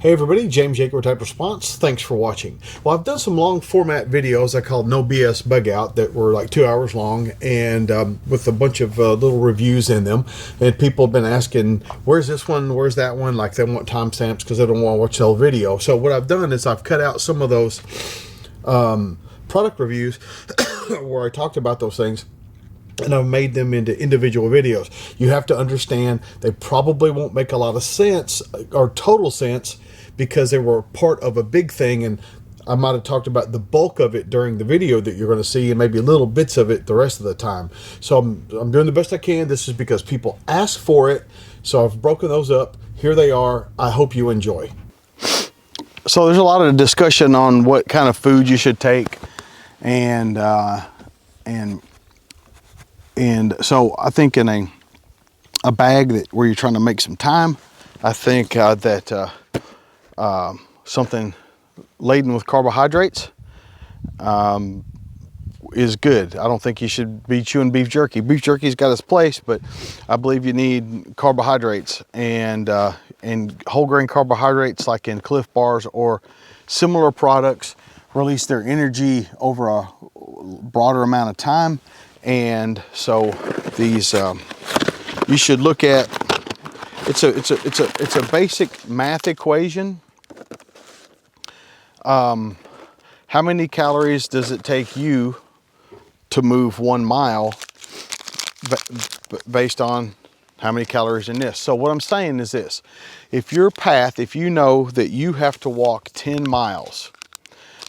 Hey everybody, James Jacob Type Response. Thanks for watching. Well, I've done some long format videos I called No BS Bugout that were like 2 hours long and with a bunch of little reviews in them. And people have been asking, where's this one, where's that one? Like they want timestamps because they don't want to watch the whole video. So what I've done is I've cut out some of those product reviews where I talked about those things, and I've made them into individual videos. You have to understand they probably won't make a lot of sense or total sense because they were part of a big thing, and I might have talked about the bulk of it during the video that you're going to see and maybe little bits of it the rest of the time. So I'm doing the best I can. This is because people ask for it, so I've broken those up. Here they are. I hope you enjoy. So there's a lot of discussion on what kind of food you should take, and so I think in a bag that where you're trying to make some time, I think that something laden with carbohydrates is good. I don't think you should be chewing beef jerky. Beef jerky's got its place, but I believe you need carbohydrates, and whole grain carbohydrates like in Clif Bars or similar products release their energy over a broader amount of time. And so these you should look at, it's a basic math equation. How many calories does it take you to move 1 mile based on how many calories in this? So what I'm saying is this: if your path, if you know that you have to walk 10 miles,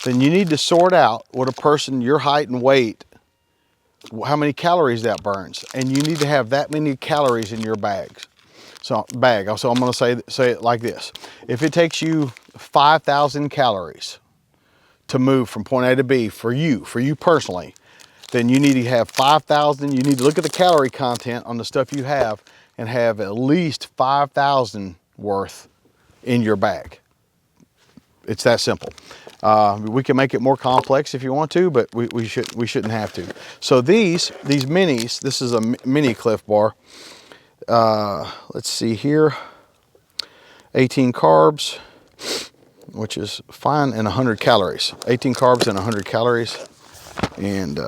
then you need to sort out what a person your height and weight, how many calories that burns, and you need to have that many calories in your bags. So I'm going to say it like this: if it takes you 5,000 calories to move from point A to B for you personally, then you need to have 5,000. You need to look at the calorie content on the stuff you have and have at least 5,000 worth in your bag. It's that simple. We can make it more complex if you want to, but we shouldn't have to. So these minis, this is a mini Clif Bar. Let's see here, 18 carbs, which is fine, and 100 calories. 18 carbs and 100 calories. And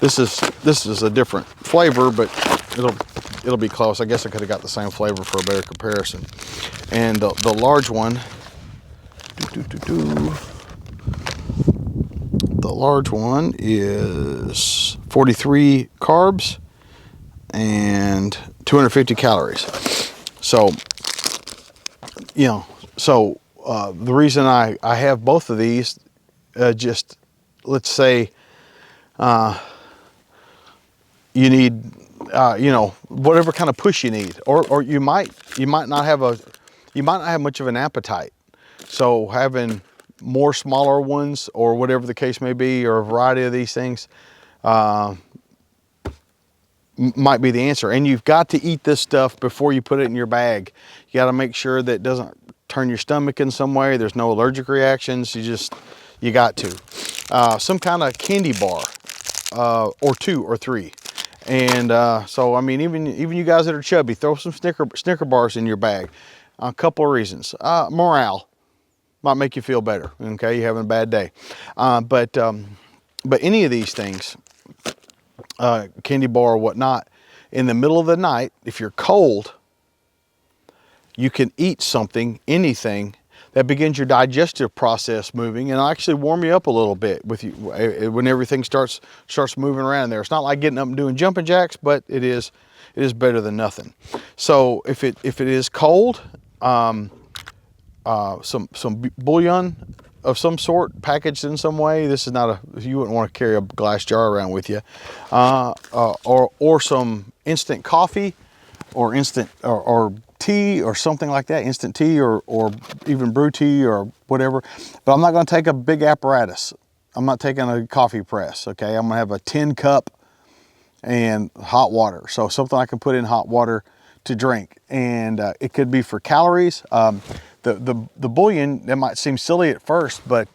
this is a different flavor, but it'll be close. I guess I could have got the same flavor for a better comparison. And the large one. The large one is 43 carbs and 250 calories. So, the reason I have both of these, just let's say you need, whatever kind of push you need, or you might not have much of an appetite. So having more smaller ones, or whatever the case may be, or a variety of these things might be the answer. And you've got to eat this stuff before you put it in your bag. You got to make sure that it doesn't turn your stomach in some way. There's no allergic reactions. You got to. Some kind of candy bar, or 2 or 3. And so, I mean, even you guys that are chubby, throw some Snicker bars in your bag. A couple of reasons. Morale. Might make you feel better, okay? You're having a bad day. But any of these things, candy bar or whatnot, in the middle of the night, if you're cold, you can eat something, anything, that begins your digestive process moving and actually warm you up a little bit with you when everything starts moving around there. It's not like getting up and doing jumping jacks, but it is better than nothing. So if it is cold, some bouillon of some sort packaged in some way. This is not you wouldn't want to carry a glass jar around with you, or some instant coffee, or instant or tea, or something like that, instant tea, or even brew tea, or whatever. But I'm not going to take a big apparatus. I'm not taking a coffee press. Okay, I'm going to have a tin cup and hot water. So something I can put in hot water to drink, and it could be for calories. The bouillon, that might seem silly at first, but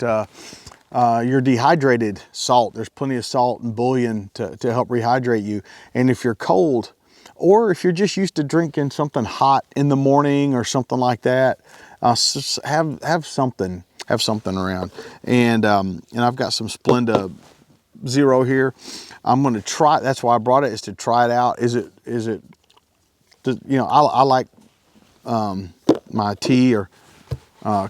your dehydrated salt, there's plenty of salt and bouillon to help rehydrate you. And if you're cold, or if you're just used to drinking something hot in the morning or something like that, Have something around. And I've got some Splenda Zero here. I'm going to try. That's why I brought it, is to try it out. Is it? You know, I like my tea or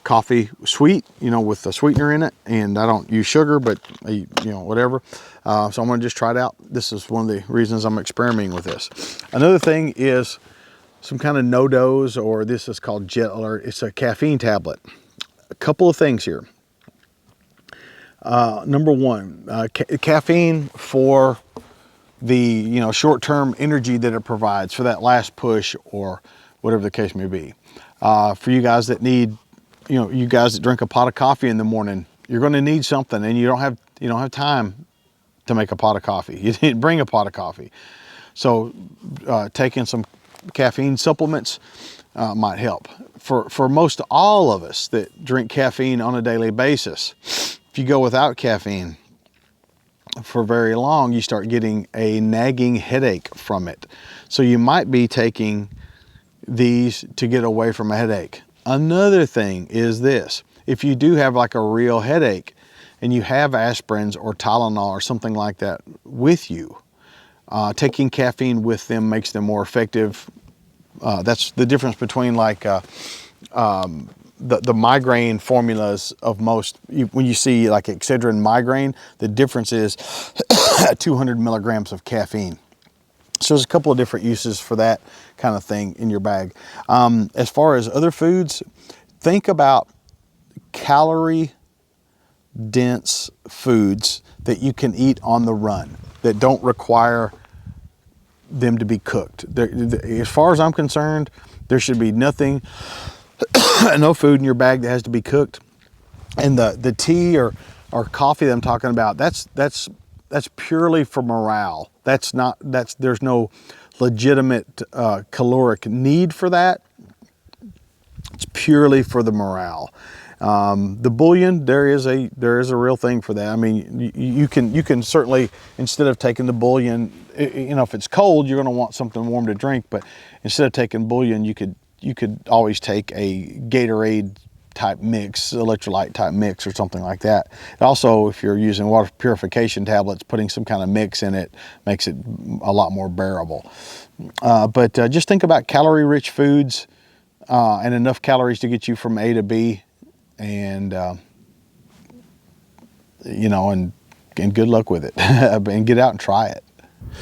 coffee sweet, you know, with a sweetener in it, and I don't use sugar, but you know, whatever. So I'm going to just try it out. This is one of the reasons I'm experimenting with this. Another thing is some kind of no-dose, or this is called Jet Alert. It's a caffeine tablet. A couple of things here. Number one, caffeine for the, you know, short-term energy that it provides for that last push or whatever the case may be. For you guys that need, you know, you guys that drink a pot of coffee in the morning, you're going to need something, and you don't have time to make a pot of coffee. You didn't bring a pot of coffee. So taking some caffeine supplements might help. For most all of us that drink caffeine on a daily basis, if you go without caffeine for very long, you start getting a nagging headache from it. So you might be taking these to get away from a headache. Another thing is this: if you do have like a real headache and you have aspirins or Tylenol or something like that with you, taking caffeine with them makes them more effective. That's the difference between like the migraine formulas of most. When you see like Excedrin migraine, the difference is 200 milligrams of caffeine. So there's a couple of different uses for that kind of thing in your bag. As far as other foods, think about calorie dense foods that you can eat on the run that don't require them to be cooked. As far as I'm concerned, there should be nothing, no food in your bag that has to be cooked. And the tea or coffee that I'm talking about, that's purely for morale. There's no legitimate caloric need for that. It's purely for the morale. The bouillon, there is a real thing for that. I mean, you can certainly, instead of taking the bouillon, you know, if it's cold, you're going to want something warm to drink. But instead of taking bouillon, you could always take a Gatorade type mix, electrolyte type mix, or something like that. Also, if you're using water purification tablets, putting some kind of mix in it makes it a lot more bearable. But just think about calorie-rich foods and enough calories to get you from A to B. And you know, and good luck with it. And get out and try it.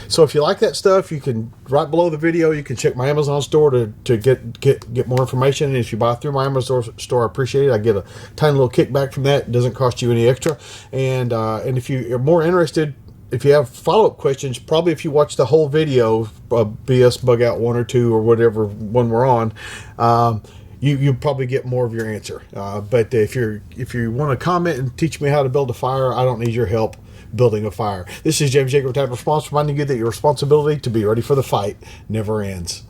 So if you like that stuff, you can, right below the video, you can check my Amazon store to get more information. And if you buy through my Amazon store, I appreciate it. I get a tiny little kickback from that. It doesn't cost you any extra. And if you are more interested, if you have follow-up questions, probably if you watch the whole video, BS Bugout 1 or 2 or whatever one we're on, you probably get more of your answer. But if you want to comment and teach me how to build a fire, I don't need your help building a fire. This is James Jacob, type response, reminding you that your responsibility to be ready for the fight never ends.